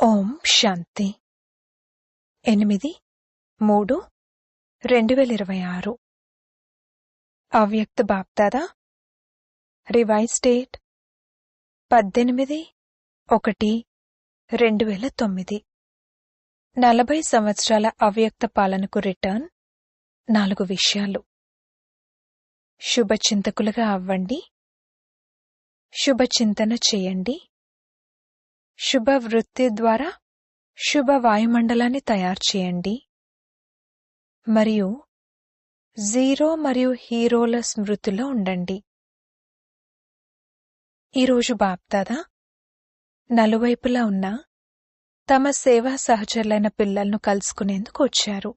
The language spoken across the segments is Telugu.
ఓం శాంతి 8/3/2026 అవ్యక్త బాప్దాదా రివైజ్ డేట్ 18/1/2009 40 సంవత్సరాల అవ్యక్త పాలనకు రిటర్న్ 4 విషయాలు. శుభచింతకులుగా అవ్వండి, శుభచింతన చేయండి, శుభ వృత్తి ద్వారా శుభ వాయుమండలాన్ని తయారు చేయండి, మరియు జీరో మరియు హీరోల స్మృతిలో ఉండండి. ఈరోజు బాప్దాదా నలువైపులా ఉన్న తమ సేవా సహచరులైన పిల్లలను కలుసుకునేందుకు వచ్చారు.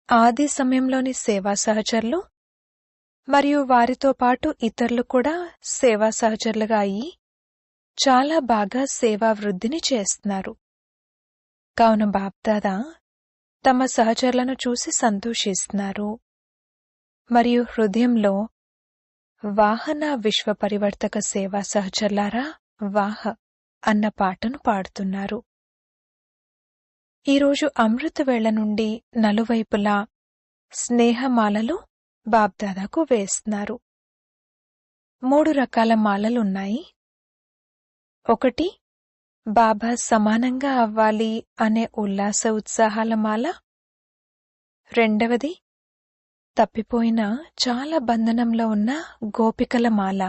ఆది సమయంలోని సేవా సహచరులు మరియు వారితో పాటు ఇతరులు కూడా సేవా సహచరులుగా అయ్యి చాలా బాగా సేవా వృద్ధిని చేస్తున్నారు. కావున బాప్దాదా తమ సహచరులను చూసి సంతోషిస్తున్నారు మరియు హృదయంలో వాహన విశ్వ పరివర్తక సేవా సహచరులారా వాహ అన్న పాటను పాడుతున్నారు. ఈరోజు అమృత వేళ నుండి నలువైపులా స్నేహమాలలు బాప్దాదాకు వేస్తున్నారు. 3 రకాల మాలలున్నాయి. 1 బాబా సమానంగా అవ్వాలి అనే ఉల్లాస ఉత్సాహాల మాల. 2 తప్పిపోయిన చాలా బంధనంలో ఉన్న గోపికల మాల.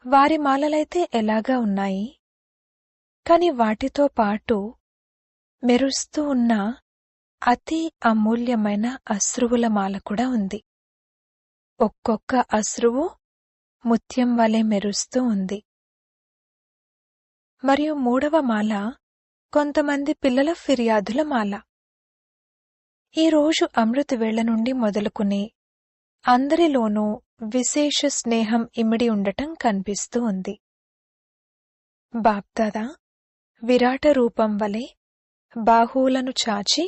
వారి మాలలైతే ఎలాగా ఉన్నాయి, కాని వాటితో పాటు మెరుస్తూ ఉన్న అతి అమూల్యమైన అశ్రువుల మాల కూడా ఉంది. ఒక్కొక్క అశ్రువు ముత్యం వలె మెరుస్తూ ఉంది. మరియు 3వ మాల కొంతమంది పిల్లల ఫిర్యాదుల మాల. ఈరోజు అమృత వేళ నుండి మొదలుకుని అందరిలోనూ విశేష స్నేహం ఇమిడి ఉండటం కనిపిస్తూ ఉంది. బాప్దాదా విరాట రూపం వలె బాహువులను చాచి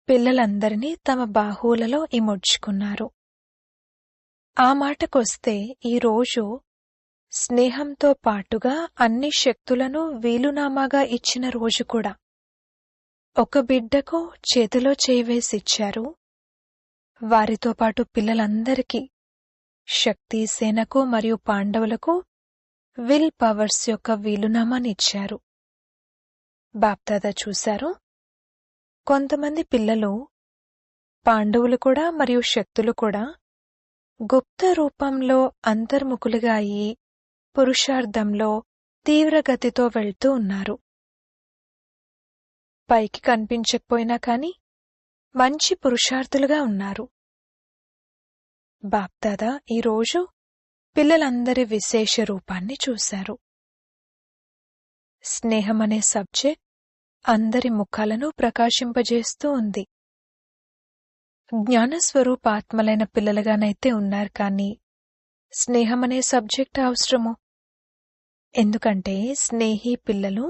పిల్లలందరినీ తమ బాహువులలో ఇముడ్చుకున్నారు. ఆ మాటకొస్తే ఈరోజు స్నేహంతో పాటుగా అన్ని శక్తులను వీలునామాగా ఇచ్చిన రోజు కూడా. ఒక బిడ్డకు చేతిలో చేయివేసిచ్చారు. వారితో పాటు పిల్లలందరికీ శక్తి సేనకు మరియు పాండవులకు విల్ పవర్స్ యొక్క వీలునామానిచ్చారు. బాప్దాదా చూశారు, కొంతమంది పిల్లలు పాండవులు కూడా మరియు శక్తులు కూడా గుప్త రూపంలో అంతర్ముఖులుగా అయి పురుషార్థంలో తీవ్రగతితో వెళ్తూ ఉన్నారు. పైకి కనిపించకపోయినా కాని మంచి పురుషార్థులుగా ఉన్నారు. బాప్దాదా ఈరోజు పిల్లలందరి విశేష రూపాన్ని చూశారు. స్నేహమనే సబ్జెక్ట్ అందరి ముఖాలను ప్రకాశింపజేస్తూ ఉంది. జ్ఞానస్వరూపాత్మలైన పిల్లలుగానైతే ఉన్నారు, కానీ స్నేహమనే సబ్జెక్ట్ అవసరము. ఎందుకంటే స్నేహి పిల్లలు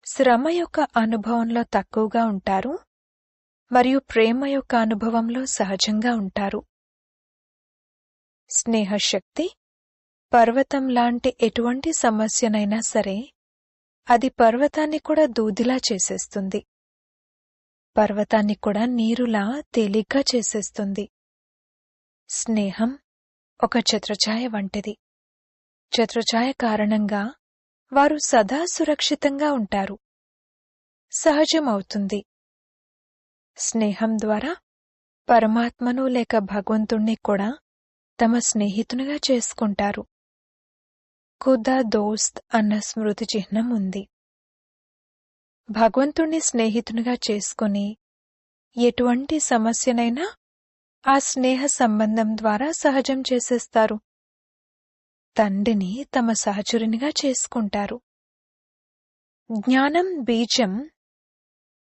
శ్రమ యొక్క అనుభవంలో తక్కువగా ఉంటారు మరియు ప్రేమ యొక్క అనుభవంలో సహజంగా ఉంటారు. స్నేహశక్తి పర్వతం లాంటి ఎటువంటి సమస్యనైనా సరే అది పర్వతాన్ని కూడా దూదిలా చేసేస్తుంది. పర్వతాన్ని కూడా నీరులా తేలిగ్గా చేసేస్తుంది. స్నేహం ఒక ఛత్రఛాయ వంటిది. ఛత్రఛాయ కారణంగా వారు సదా సురక్షితంగా ఉంటారు. సహజమవుతుంది. స్నేహం ద్వారా పరమాత్మను లేక భగవంతుణ్ణి కూడా తమ స్నేహితునిగా చేసుకుంటారు. ఖుదా దోస్త్ అన్న స్మృతి చిహ్నం ఉంది. భగవంతుణ్ణి స్నేహితునిగా చేసుకుని ఎటువంటి సమస్యనైనా ఆ స్నేహ సంబంధం ద్వారా సహజం చేసేస్తారు. తండ్రిని తమ సహచరునిగా చేసుకుంటారు. జ్ఞానం బీజం,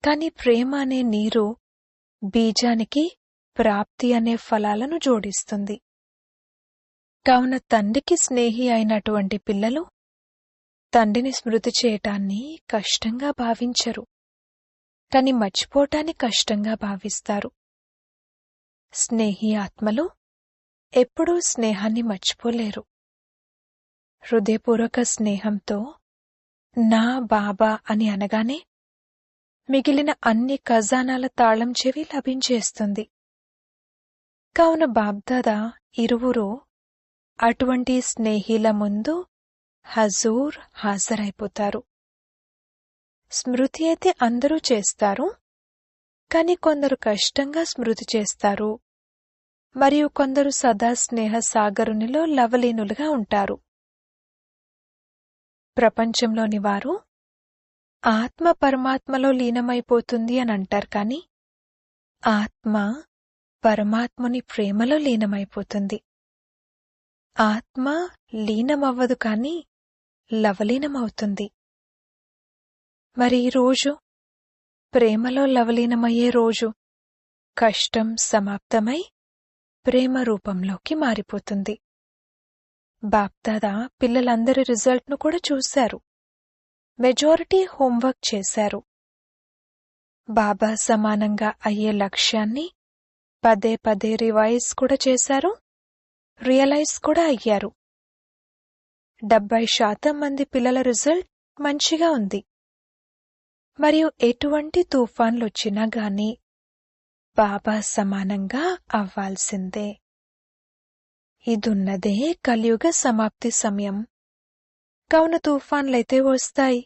కాని ప్రేమ అనే నీరు బీజానికి ప్రాప్తి అనే ఫలాలను జోడిస్తుంది. కావున తండ్రికి స్నేహి అయినటువంటి పిల్లలు తండ్రిని స్మృతి చేయటాన్ని కష్టంగా భావించరు, కాని మర్చిపోవటాన్ని కష్టంగా భావిస్తారు. స్నేహి ఆత్మలు ఎప్పుడూ స్నేహాన్ని మర్చిపోలేరు. హృదయపూర్వక స్నేహంతో నా బాబా అని అనగానే మిగిలిన అన్ని ఖజానాల తాళం చెవి లభించేస్తుంది. కావున బాబ్దాదా ఇరువురు అటువంటి స్నేహిల ముందు హజూర్ హాజరైపోతారు. స్మృతి అయితే అందరూ చేస్తారు, కాని కొందరు కష్టంగా స్మృతి చేస్తారు, మరియు కొందరు సదా స్నేహ సాగరునిలో లవలీనులుగా ఉంటారు. ప్రపంచంలోని వారు ఆత్మ పరమాత్మలో లీనమైపోతుంది అని అంటారు, కాని ఆత్మ పరమాత్ముని ప్రేమలో లీనమైపోతుంది. ఆత్మ లీనమవ్వదు, కాని లవలీనమవుతుంది. మరి ఈ రోజు ప్రేమలో లవలీనమయ్యే రోజు కష్టం సమాప్తమై ప్రేమ రూపంలోకి మారిపోతుంది. బాప్దాదా పిల్లలందరి రిజల్ట్ను కూడా చూశారు. మెజారిటీ హోంవర్క్ చేశారు. బాబా సమానంగా అయ్యే లక్ష్యాన్ని పదే పదే రివైజ్ కూడా చేశారు, రియలైజ్ కూడా అయ్యారు. 70% మంది పిల్లల రిజల్ట్ మంచిగా ఉంది. మరియు ఎటువంటి తుఫాన్లొచ్చినా గాని బాబా సమానంగా అవ్వాల్సిందే. ఇదున్నదే కలియుగ సమాప్తి సమయం. కావున తుఫాన్లైతే వస్తాయి,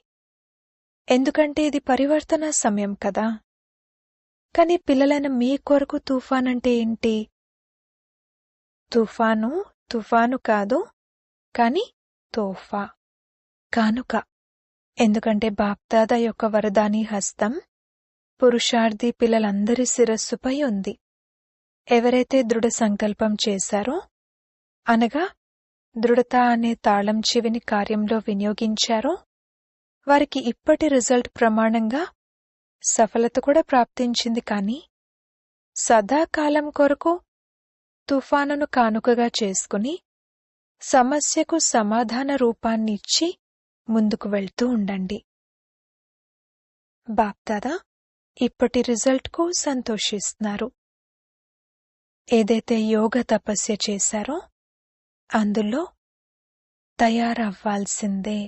ఎందుకంటే ఇది పరివర్తన సమయం కదా. కాని పిల్లలైన మీ కొరకు తుఫానంటే ఏంటి? తుఫాను కాదు, కాని తోఫా, కానుక. ఎందుకంటే బాప్దాదా యొక్క వరదాని హస్తం పురుషార్థి పిల్లలందరి శిరస్సుపై ఉంది. ఎవరైతే దృఢ సంకల్పం చేశారో, అనగా దృఢత అనే తాళం చెవిని కార్యంలో వినియోగించారో, వారికి ఇప్పటి రిజల్ట్ ప్రమాణంగా సఫలత కూడా ప్రాప్తించింది. కాని సదాకాలం కొరకు తుఫానును కానుకగా చేసుకుని సమస్యకు సమాధాన రూపాన్నిచ్చి ముందుకు వెళ్తూ ఉండండి. బాప్దాదా ఇప్పటి రిజల్ట్కు సంతోషిస్తున్నారు. ఏదైతే యోగ తపస్య చేశారో అందులో తయారవ్వాల్సిందే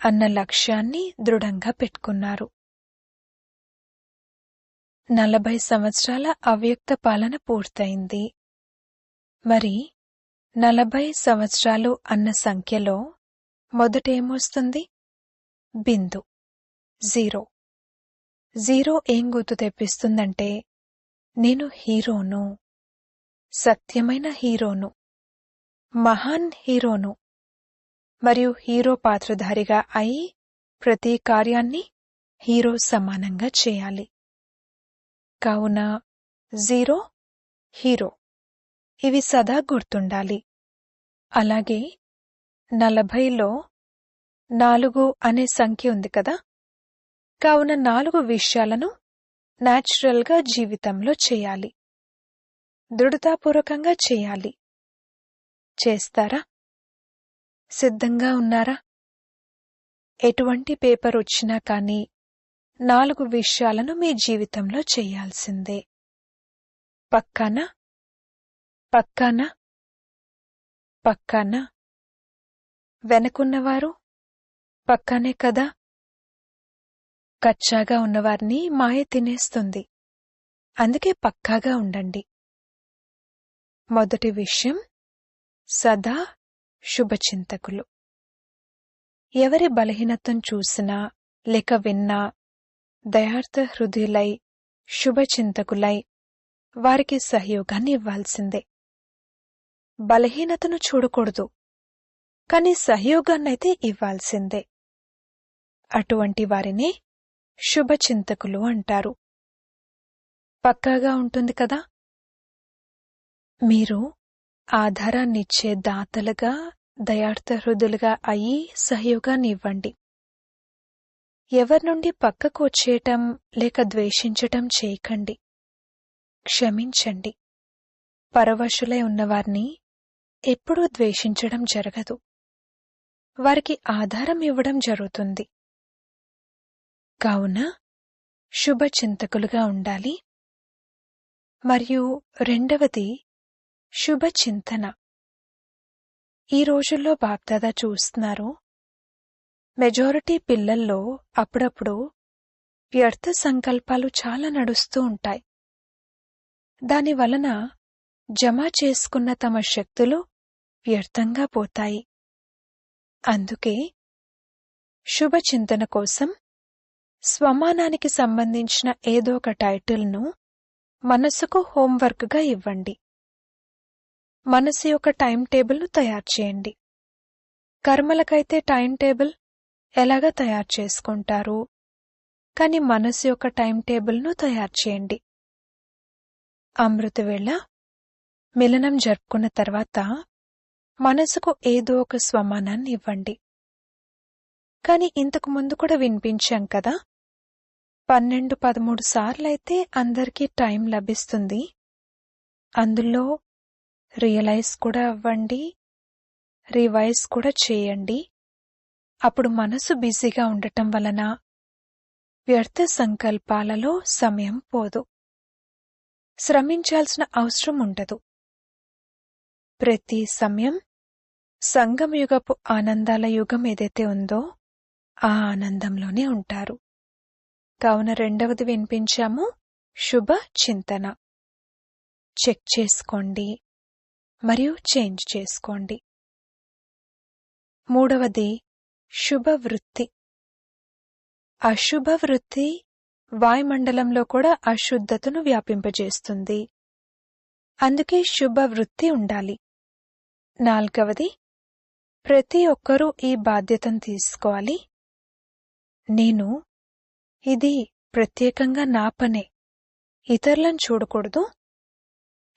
అన్న లక్ష్యాన్ని దృఢంగా పెట్టుకున్నారు. 40 సంవత్సరాల అవ్యక్త పాలన పూర్తయింది. మరి 40 సంవత్సరాలు అన్న సంఖ్యలో మొదటేమొస్తుంది? బిందు, జీరో. జీరో ఏం గుర్తు తెప్పిస్తుందంటే, నేను హీరోను, సత్యమైన హీరోను, మహాన్ హీరోను, మరియు హీరో పాత్రధారిగా అయి ప్రతి కార్యాన్ని హీరో సమానంగా చేయాలి. కావున జీరో, హీరో ఇవి సదా గుర్తుండాలి. అలాగే 40లో 4 అనే సంఖ్య ఉంది కదా. కావున 4 విషయాలను న్యాచురల్గా జీవితంలో చేయాలి, దృఢతాపూర్వకంగా చేయాలి. చేస్తారా? సిద్ధంగా ఉన్నారా? ఎటువంటి పేపర్ వచ్చినా కానీ 4 విషయాలను మీ జీవితంలో చేయాల్సిందే. పక్కానా? పక్కానా? పక్కానా? వెనకున్నవారు పక్కానే కదా. కచ్చాగా ఉన్నవారిని మాయ తినేస్తుంది. అందుకే పక్కాగా ఉండండి. మొదటి విషయం, సదా శుభచింతకులు. ఎవరి బలహీనతను చూసినా లేక విన్నా దయార్థ హృదయులై శుభచింతకులై వారికి సహయోగాన్ని ఇవ్వాల్సిందే. బలహీనతను చూడకూడదు, కాని సహయోగాన్నైతే ఇవ్వాల్సిందే. అటువంటి వారినే శుభచింతకులు అంటారు. పక్కాగా ఉంటుంది కదా. మీరు ఆధారాన్నిచ్చే దాతలుగా దయార్థ హృదయులుగా అయి సహయోగాన్ని ఇవ్వండి. ఎవరి నుండి పక్కకు వచ్చేయటం లేక ద్వేషించటం చేయకండి. క్షమించండి. పరవశులై ఉన్నవారిని ఎప్పుడూ ద్వేషించడం జరగదు. వారికి ఆధారం ఇవ్వడం జరుగుతుంది. కావున శుభచింతకులుగా ఉండాలి. మరియు రెండవది శుభచింతన. ఈ రోజుల్లో బాప్దాదా చూస్తున్నారు, మెజారిటీ పిల్లల్లో అప్పుడప్పుడు వ్యర్థ సంకల్పాలు చాలా నడుస్తూ ఉంటాయి. దానివలన జమ చేసుకున్న తమ శక్తులు వ్యర్థంగా పోతాయి. అందుకే శుభచింతన కోసం స్వమానానికి సంబంధించిన ఏదో ఒక టైటిల్ను మనసుకు హోంవర్క్గా ఇవ్వండి. మనసు యొక్క టైం టేబుల్ను తయారు చేయండి. కర్మలకైతే టైం టేబుల్ ఎలాగా తయారు చేసుకుంటారు, కానీ మనసు యొక్క టైం టేబుల్ను తయారు చేయండి. అమృతవేళ మిలనం జరుపుకున్న తర్వాత మనసుకు ఏదో ఒక స్వమానాన్ని ఇవ్వండి. కాని ఇంతకు ముందు కూడా వినిపించాం కదా, 12-13 సార్లైతే అందరికీ టైం లభిస్తుంది. అందులో రియలైజ్ కూడా అవ్వండి, రివైజ్ కూడా చేయండి. అప్పుడు మనసు బిజీగా ఉండటం వలన వ్యర్థ సంకల్పాలలో సమయం పోదు. శ్రమించాల్సిన అవసరం ఉండదు. ప్రతి సమయం సంగమయుగపు ఆనందాల యుగం ఏదైతే ఉందో ఆ ఆనందంలోనే ఉంటారు. కావున రెండవది వినిపించాము, శుభ చింతన. చెక్ చేసుకోండి మరియు చేంజ్ చేసుకోండి. మూడవది శుభవృత్తి. అశుభ వృత్తి వాయుమండలంలో కూడా అశుద్ధతను వ్యాపింపజేస్తుంది. అందుకే శుభవృత్తి ఉండాలి. నాల్గవది, ప్రతి ఒక్కరూ ఈ బాధ్యతను తీసుకోవాలి. నేను ఇది ప్రత్యేకంగా నా పనే, ఇతరులను చూడకూడదు.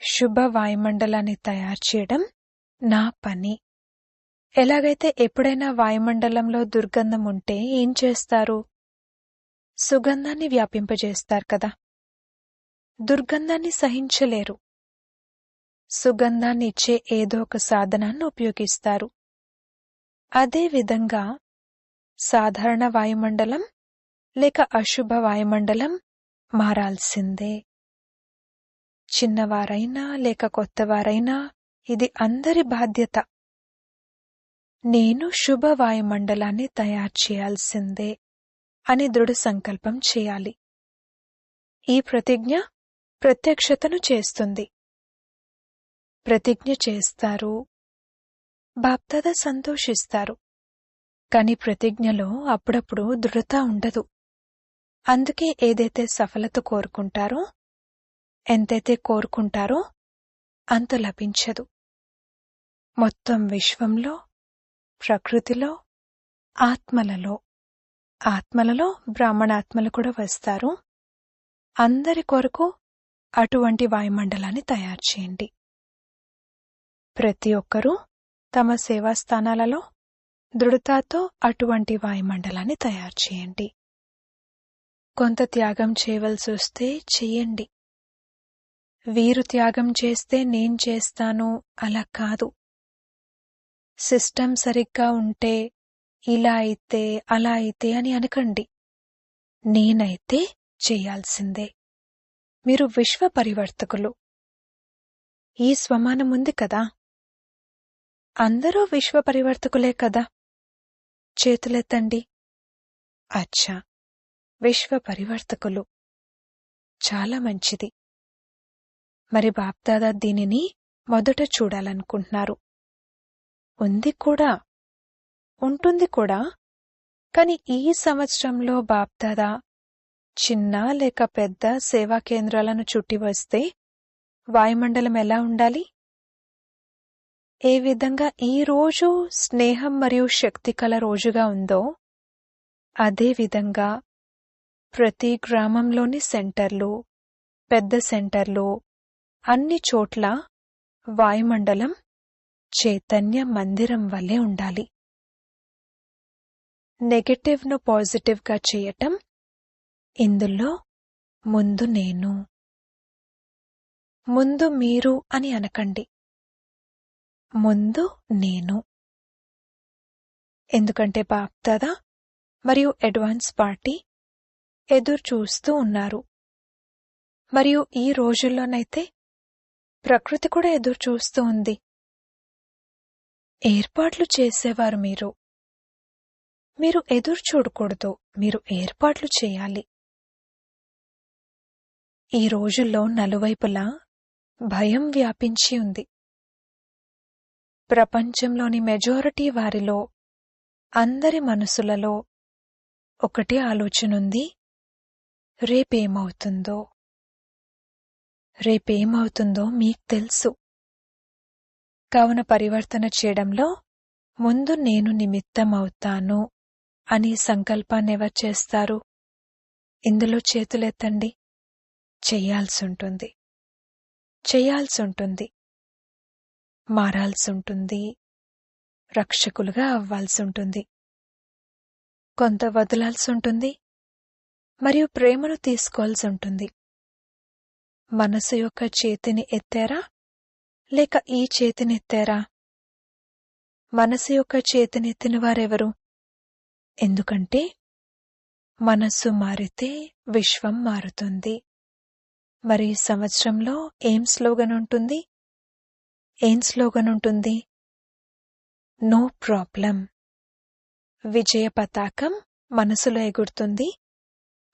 శుభ వాయుమండలాన్ని తయారు చేయడం నా పని. ఎలాగైతే ఎప్పుడైనా వాయుమండలంలో దుర్గంధం ఉంటే ఏం చేస్తారు? సుగంధాన్ని వ్యాపింపజేస్తారు కదా. దుర్గంధాన్ని సహించలేరు. సుగంధాన్ని ఇచ్చే ఏదో ఒక సాధనాన్ని ఉపయోగిస్తారు. అదేవిధంగా సాధారణ వాయుమండలం లేక అశుభ వాయుమండలం మారాల్సిందే. చిన్నవారైనా లేక కొత్తవారైనా ఇది అందరి బాధ్యత. నేను శుభ వాయుమండలాన్ని తయారు చేయాల్సిందే అని దృఢ సంకల్పం చేయాలి. ఈ ప్రతిజ్ఞ ప్రత్యక్షతను చేస్తుంది. ప్రతిజ్ఞ చేస్తారు, బాప్దాదా సంతోషిస్తారు. కాని ప్రతిజ్ఞలో అప్పుడప్పుడు దృఢత ఉండదు. అందుకే ఏదైతే సఫలత కోరుకుంటారో, ఎంతైతే కోరుకుంటారో అంత లభించదు. మొత్తం విశ్వంలో, ప్రకృతిలో, ఆత్మలలో బ్రాహ్మణాత్మలు కూడా వస్తారు. అందరి కొరకు అటువంటి వాయుమండలాన్ని తయారు చేయండి. ప్రతి ఒక్కరూ తమ సేవాస్థానాలలో దృఢతతో అటువంటి వాయుమండలాన్ని తయారు చేయండి. కొంత త్యాగం చేయవలసి వస్తే చెయ్యండి. వీరు త్యాగం చేస్తే నేను చేస్తాను అలా కాదు. సిస్టమ్ సరిగ్గా ఉంటే ఇలా అయితే అలా అయితే అని అనకండి. నేనైతే చెయ్యాల్సిందే. మీరు విశ్వ పరివర్తకులు. ఈ స్వమానం ఉంది కదా. అందరూ విశ్వ పరివర్తకులే కదా. చేతులెత్తండి. అచ్చా, విశ్వ పరివర్తకులు. చాలా మంచిది. మరి బాప్దాదా దీనిని మొదట చూడాలనుకుంటున్నారు. ఉంది కూడా, ఉంటుంది కూడా. కాని ఈ సంవత్సరంలో బాప్దాదా చిన్న లేక పెద్ద సేవా కేంద్రాలను చుట్టి వస్తే వాయుమండలం ఎలా ఉండాలి? ఏ విధంగా ఈ రోజు స్నేహం మరియు శక్తి కల రోజుగా ఉందో అదే విధంగా ప్రతి గ్రామంలోని సెంటర్లు, పెద్ద సెంటర్లు, అన్ని చోట్ల వాయుమండలం చైతన్య మందిరం వల్లే ఉండాలి. నెగటివ్ను పాజిటివ్గా చేయటం. ఇందులో ముందు నేను, ముందు మీరు అని అనకండి. ముందు నేను. ఎందుకంటే బాప్దాదా మరియు అడ్వాన్స్ పార్టీ ఎదురు చూస్తూ ఉన్నారు. మరియు ఈ రోజుల్లోనైతే ప్రకృతి కూడా ఎదురు చూస్తూ ఉంది. ఏర్పాట్లు చేసేవారు మీరు. మీరు ఎదురు చూడకూడదు, మీరు ఏర్పాట్లు చేయాలి. ఈ రోజుల్లో నలువైపులా భయం వ్యాపించి ఉంది. ప్రపంచంలోని మెజారిటీ వారిలో, అందరి మనసులలో ఒకటే ఆలోచనుంది: రేపేమవుతుందో. రేపేమవుతుందో మీకు తెలుసు. కావున పరివర్తన చేయడంలో ముందు నేను నిమిత్తమవుతాను అని సంకల్పాన్నెవరు చేస్తారు? ఇందులో చేతులెత్తండి. చెయ్యాల్సుంటుంది, చెయ్యాల్సుంటుంది. మారాల్సుంటుంది, రక్షకులుగా అవ్వాల్సుంటుంది. కొంత వదలాల్సుంటుంది మరియు ప్రేమను తీసుకోవాల్సుంటుంది. మనసు యొక్క చేతిని ఎత్తారా లేక ఈ చేతిని ఎత్తారా? మనసు యొక్క చేతినెత్తిన వారెవరు? ఎందుకంటే మనస్సు మారితే విశ్వం మారుతుంది. మరి ఈ సంవత్సరంలో ఏం స్లోగన్ ఉంటుంది? ఏం స్లోగన్ ఉంటుంది? No problem. విజయ పతాకం మనసులో ఎగురుతుంది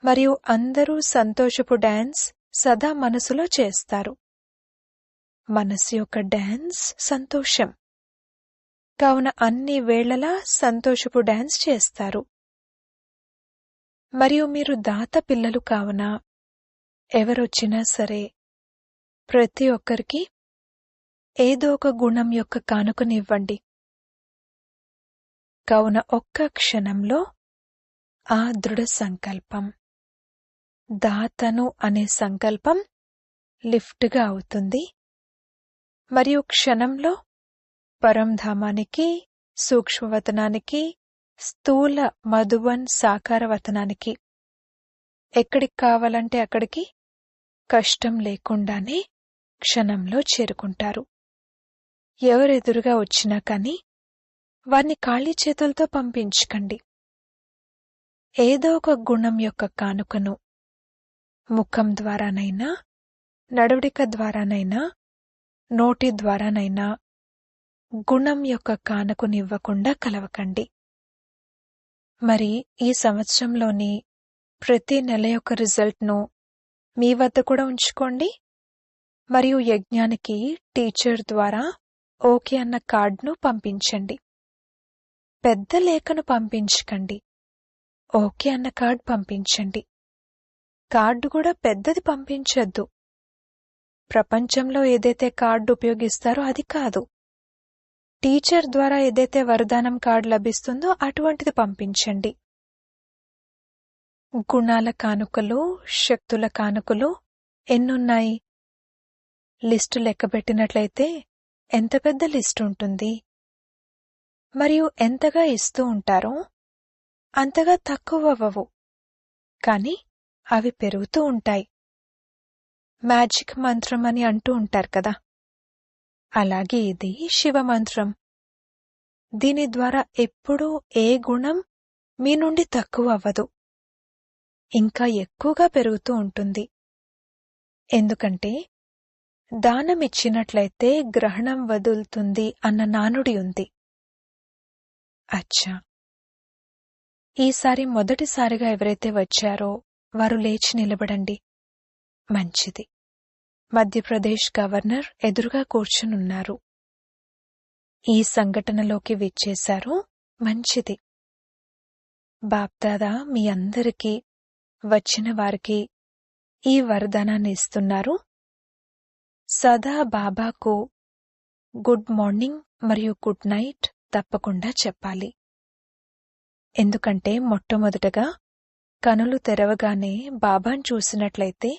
మరియు అందరూ సంతోషపు డాన్స్ సదా మనసులో చేస్తారు. మనసు యొక్క డాన్స్ సంతోషం. కావున అన్ని వేళలా సంతోషపు డాన్స్ చేస్తారు. మరియు మీరు దాత పిల్లలు కావున ఎవరొచ్చినా సరే ప్రతి ఒక్కరికి ఏదో ఒక గుణం యొక్క కానుకనివ్వండి. కావున ఒక్క క్షణంలో ఆ దృఢ సంకల్పం, దాతను అనే సంకల్పం లిఫ్ట్గా అవుతుంది మరియు క్షణంలో పరంధామానికి, సూక్ష్మవతనానికి, స్థూల మధువన్ సాకారవతనానికి, ఎక్కడికి కావాలంటే అక్కడికి కష్టం లేకుండానే క్షణంలో చేరుకుంటారు. ఎవరెదురుగా వచ్చినా కాని వారిని ఖాళీ చేతులతో పంపించకండి. ఏదో ఒక గుణం యొక్క కానుకను ముఖం ద్వారానైనా, నడవడిక ద్వారానైనా, నోటి ద్వారానైనా గుణం యొక్క కానుకనివ్వకుండా కలవకండి. మరి ఈ సంవత్సరంలోని ప్రతి నెల యొక్క రిజల్ట్ను మీ వద్ద కూడా ఉంచుకోండి మరియు యజ్ఞానికి టీచర్ ద్వారా ఓకే అన్న కార్డును పంపించండి. పెద్ద లేఖను పంపించకండి, ఓకే అన్న కార్డు పంపించండి. కార్డు కూడా పెద్దది పంపించొద్దు. ప్రపంచంలో ఏదైతే కార్డు ఉపయోగిస్తారో అది కాదు. టీచర్ ద్వారా ఏదైతే వరదానం కార్డు లభిస్తుందో అటువంటిది పంపించండి. గుణాల కానుకలు, శక్తుల కానుకలు ఎన్నున్నాయి? లిస్టు లెక్కబెట్టినట్లయితే ఎంత పెద్ద లిస్టు ఉంటుంది. మరియు ఎంతగా ఇస్తూ ఉంటారో అంతగా తక్కువ అవ్వవు, కాని అవి పెరుగుతూ ఉంటాయి. మ్యాజిక్ మంత్రం అని అంటూ ఉంటారు కదా, అలాగే ఇది శివమంత్రం. దీని ద్వారా ఎప్పుడూ ఏ గుణం మీ నుండి తక్కువ అవ్వదు, ఇంకా ఎక్కువగా పెరుగుతూ ఉంటుంది. ఎందుకంటే దానమిచ్చినట్లయితే గ్రహణం వదులుతుంది అన్న నానుడి ఉంది. అచ్చా, ఈసారి మొదటిసారిగా ఎవరైతే వచ్చారో వారు లేచి నిలబడండి. మంచిది. మధ్యప్రదేశ్ గవర్నర్ ఎదురుగా కూర్చునున్నారు. ఈ సంఘటనలోకి విచ్చేశారు. మంచిది. బాప్దాదా మీ అందరికీ, వచ్చిన వారికి ఈ వరదానాన్ని ఇస్తున్నారు. సదా బాబాకు గుడ్ మార్నింగ్ మరియు గుడ్ నైట్ తప్పకుండా చెప్పాలి. ఎందుకంటే మొట్టమొదటగా కనులు తెరవగానే బాబాను చూసినట్లయితే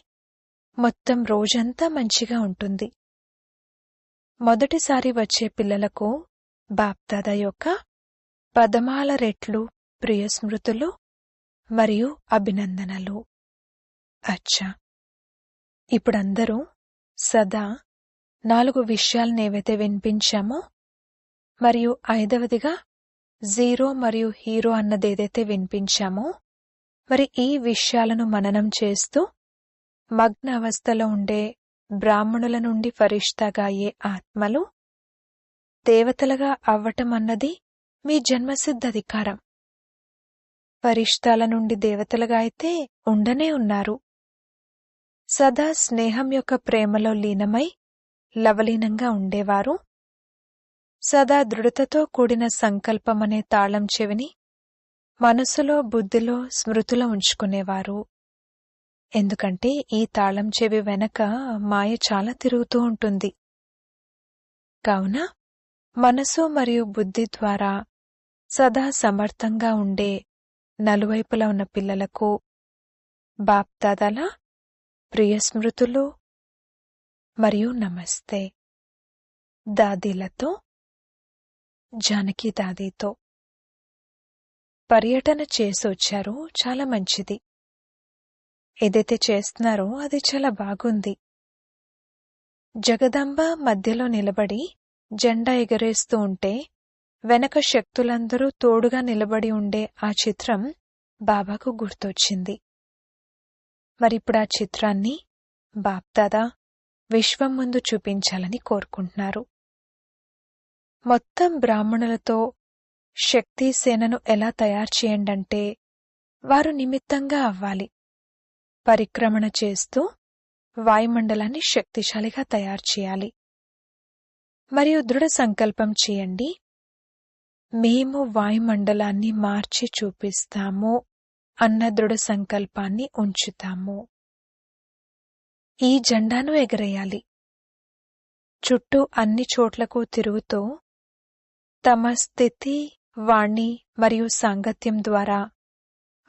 మొత్తం రోజంతా మంచిగా ఉంటుంది. మొదటిసారి వచ్చే పిల్లలకు బాప్దాదా యొక్క 10 రెట్లు ప్రియ స్మృతులు మరియు అభినందనలు. అచ్చా, ఇప్పుడందరూ సదా 4 విషయాలనేవైతే వినిపించామో మరియు 5వదిగా జీరో మరియు హీరో అన్నదేదైతే వినిపించామో, మరి ఈ విషయాలను మననం చేస్తూ మగ్న అవస్థలో ఉండే బ్రాహ్మణుల నుండి ఫరిష్తాగా అయ్యే ఆత్మలు దేవతలుగా అవ్వటం అన్నది మీ జన్మసిద్ధ అధికారం. ఫరిష్తాల నుండి దేవతలుగా అయితే ఉండనే ఉన్నారు. సదా స్నేహం యొక్క ప్రేమలో లీనమై లవలీనంగా ఉండేవారు. సదా దృఢతతో కూడిన సంకల్పమనే తాళం చెవిని మనసులో, బుద్ధిలో, స్మృతిలో ఉంచుకునేవారు. ఎందుకంటే ఈ తాళం చెవి వెనక మాయ చాలా తిరుగుతూ ఉంటుంది. కావున మనసు మరియు బుద్ధి ద్వారా సదా సమర్థంగా ఉండే నలువైపులా ఉన్న పిల్లలకు బాప్దాదాల ప్రియ స్మృతులు మరియు నమస్తే. దాదీలతో, జానకి దాదీతో పర్యటన చేసొచ్చారు. చాలా మంచిది. ఏదైతే చేస్తున్నారో అది చాలా బాగుంది. జగదంబ మధ్యలో నిలబడి జెండా ఎగరేస్తూ ఉంటే వెనక శక్తులందరూ తోడుగా నిలబడి ఉండే ఆ చిత్రం బాబాకు గుర్తొచ్చింది. మరిప్పుడు ఆ చిత్రాన్ని బాప్దాదా విశ్వం ముందు చూపించాలని కోరుకుంటున్నారు. మొత్తం బ్రాహ్మణులతో శక్తి సేనను ఎలా తయారు చేయండంటే వారు నిమిత్తంగా అవ్వాలి. పరిక్రమణ చేస్తూ వాయుమండలాన్ని శక్తిశాలిగా తయారు చేయాలి. మరియు దృఢ సంకల్పం చేయండి, మేము వాయుమండలాన్ని మార్చి చూపిస్తాము అన్న దృఢ సంకల్పాన్ని ఉంచుతాము. ఈ జెండాను ఎగరేయాలి. చుట్టూ అన్ని చోట్లకు తిరుగుతూ తమ స్థితి, వాణి మరియు సాంగత్యం ద్వారా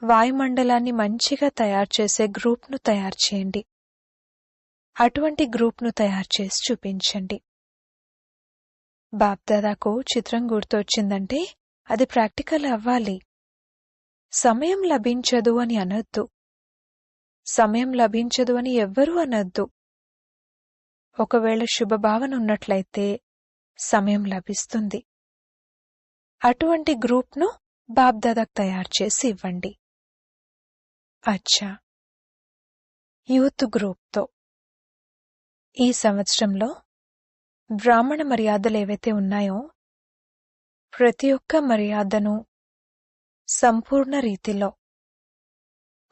వాయుమండలాన్ని మంచిగా తయారు చేసే గ్రూప్ను తయారు చేయండి. అటువంటి గ్రూప్ను తయారు చేసి చూపించండి. బాప్దాదాకు చిత్రం గుర్తొచ్చిందంటే అది ప్రాక్టికల్ అవ్వాలి. సమయం లభించదు అని అనొద్దు. సమయం లభించదు అని ఎవ్వరూ అనొద్దు. ఒకవేళ శుభభావన ఉన్నట్లయితే సమయం లభిస్తుంది. అటువంటి గ్రూప్ను బాప్దాదాకు తయారు చేసి ఇవ్వండి. అచ్చా, యూత్ గ్రూప్తో ఈ సంవత్సరంలో బ్రాహ్మణ మర్యాదలు ఏవైతే ఉన్నాయో ప్రతి ఒక్క మర్యాదను సంపూర్ణ రీతిలో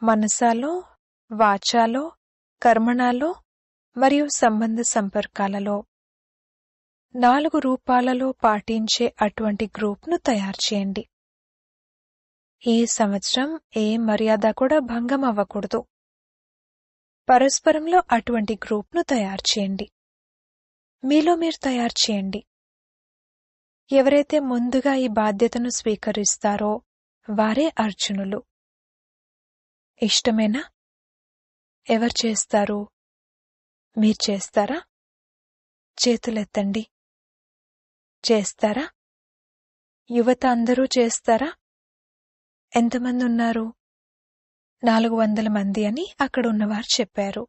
మనసాలో, వాచాలో, కర్మణాలో మరియు సంబంధ సంపర్కాలలో 4 రూపాలలో పాటించే అటువంటి గ్రూప్ను తయారు చేయండి. ఈ సంవత్సరం ఏ మర్యాద కూడా భంగం అవ్వకూడదు. పరస్పరంలో అటువంటి గ్రూప్ను తయారు చేయండి. మీలో మీరు తయారు చేయండి. ఎవరైతే ముందుగా ఈ బాధ్యతను స్వీకరిస్తారో వారే అర్జునులు. ఇష్టమేనా? ఎవరు చేస్తారు? మీరు చేస్తారా? చేతులెత్తండి. చేస్తారా? యువత అందరూ చేస్తారా? ఎంతమంది ఉన్నారు? 400 మంది అని అక్కడ ఉన్నవారు చెప్పారు.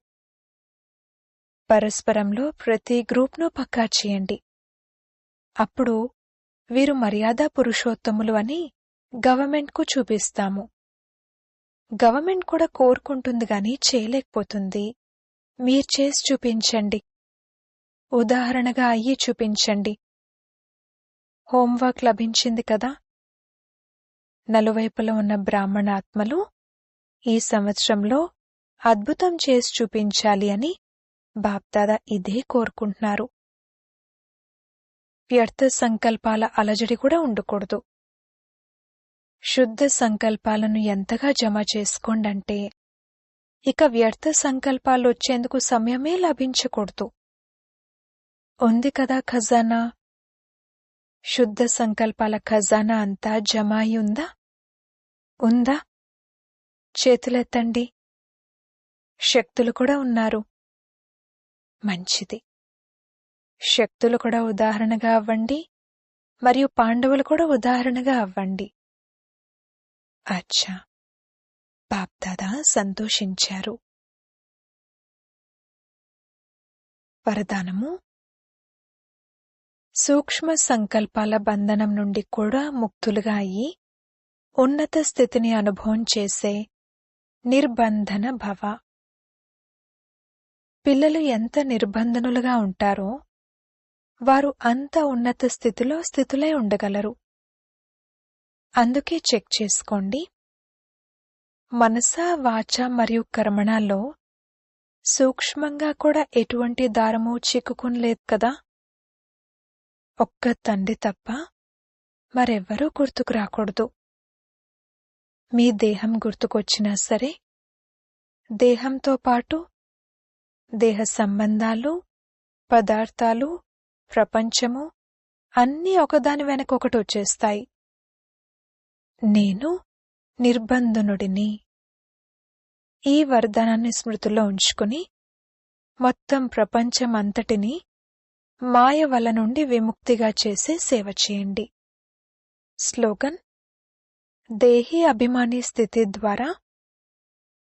పరస్పరంలో ప్రతి గ్రూప్ను పక్కా చేయండి. అప్పుడు వీరు మర్యాదా పురుషోత్తములు అని గవర్నమెంట్కు చూపిస్తాము. గవర్నమెంట్ కూడా కోరుకుంటుంది గాని చేయలేకపోతుంది. మీరు చేసి చూపించండి. ఉదాహరణగా అయ్యి చూపించండి. హోంవర్క్ లభించింది కదా. నలువైపులా ఉన్న బ్రాహ్మణాత్మలు ఈ సంవత్సరంలో అద్భుతం చేసి చూపించాలి అని బాప్దాదా ఇదే కోరుకుంటున్నారు. వ్యర్థ సంకల్పాల అలజడి కూడా ఉండకూడదు. శుద్ధ సంకల్పాలను ఎంతగా జమ చేసుకోండంటే ఇక వ్యర్థ సంకల్పాలు వచ్చేందుకు సమయమే లభించకూడదు. ఉంది కదా ఖజానా. శుద్ధ సంకల్పాల ఖజానా అంతా జమ అయి ఉందా? ఉందా? చేతులెత్తండి. శక్తులు కూడా ఉన్నారు. మంచిది. శక్తులు కూడా ఉదాహరణగా అవ్వండి మరియు పాండవులు కూడా ఉదాహరణగా అవ్వండి. అచ్చా, బాప్దాదా సంతోషించారు. వరదానము: సూక్ష్మ సంకల్పాల బంధనం నుండి కూడా ముక్తులుగా అయ్యి ఉన్నత స్థితిని అనుభవం చేసే నిర్బంధన భవ. పిల్లలు ఎంత నిర్బంధనులుగా ఉంటారో వారు అంత ఉన్నత స్థితిలో స్థితులై ఉండగలరు. అందుకే చెక్ చేసుకోండి, మనస, వాచ మరియు కర్మణాల్లో సూక్ష్మంగా కూడా ఎటువంటి దారమూ చిక్కుకునిలేదు కదా. ఒక్క తండ్రి తప్ప మరెవ్వరూ గుర్తుకు రాకూడదు. మీ దేహం గుర్తుకొచ్చినా సరే, దేహంతో పాటు దేహ సంబంధాలు, పదార్థాలు, ప్రపంచము అన్నీ ఒకదాని వెనకొకటి వచ్చేస్తాయి. నేను నిర్బంధనుడిని. ఈ వరదానాన్ని స్మృతిలో ఉంచుకుని మొత్తం ప్రపంచమంతటినీ మాయ వల నుండి విముక్తిగా చేసే సేవ చేయండి. స్లోగన్: దేహీ అభిమాని స్థితి ద్వారా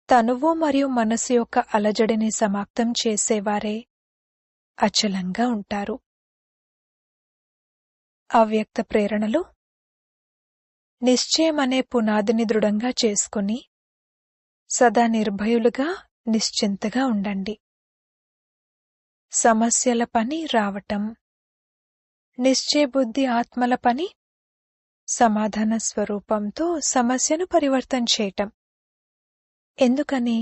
తనువు మరియు మనసు యొక్క అలజడిని సమాప్తం చేసేవారే అచలంగా ఉంటారు. అవ్యక్త ప్రేరణలు: నిశ్చయం అనే పునాదిని దృఢంగా చేసుకుని సదా నిర్భయులుగా, నిశ్చింతగా ఉండండి. సమస్యల పని రావటం, నిశ్చయబుద్ధి ఆత్మల పని సమాధాన స్వరూపంతో సమస్యను పరివర్తన చేయటం. ఎందుకని?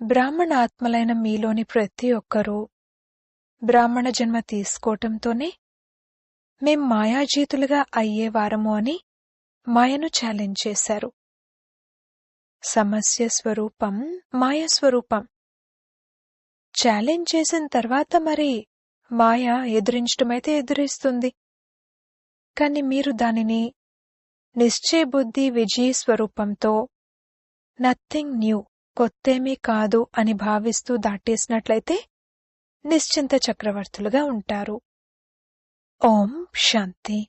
బ్రాహ్మణ ఆత్మలైన మీలోని ప్రతి ఒక్కరూ బ్రాహ్మణ జన్మ తీసుకోవటంతోనే మేం మాయాజీతులుగా అయ్యేవారము అని మాయను ఛాలెంజ్ చేశారు. సమస్య స్వరూపం మాయ స్వరూపం. ఛాలెంజ్ చేసిన తర్వాత మరి మాయ ఎదిరించటమైతే ఎదురిస్తుంది. కాని మీరు దానిని నిశ్చయబుద్ధి విజయీ స్వరూపంతో నథింగ్ న్యూ, కొత్తేమీ కాదు అని భావిస్తూ దాటేసినట్లయితే నిశ్చింత చక్రవర్తులుగా ఉంటారు. ఓం శాంతి.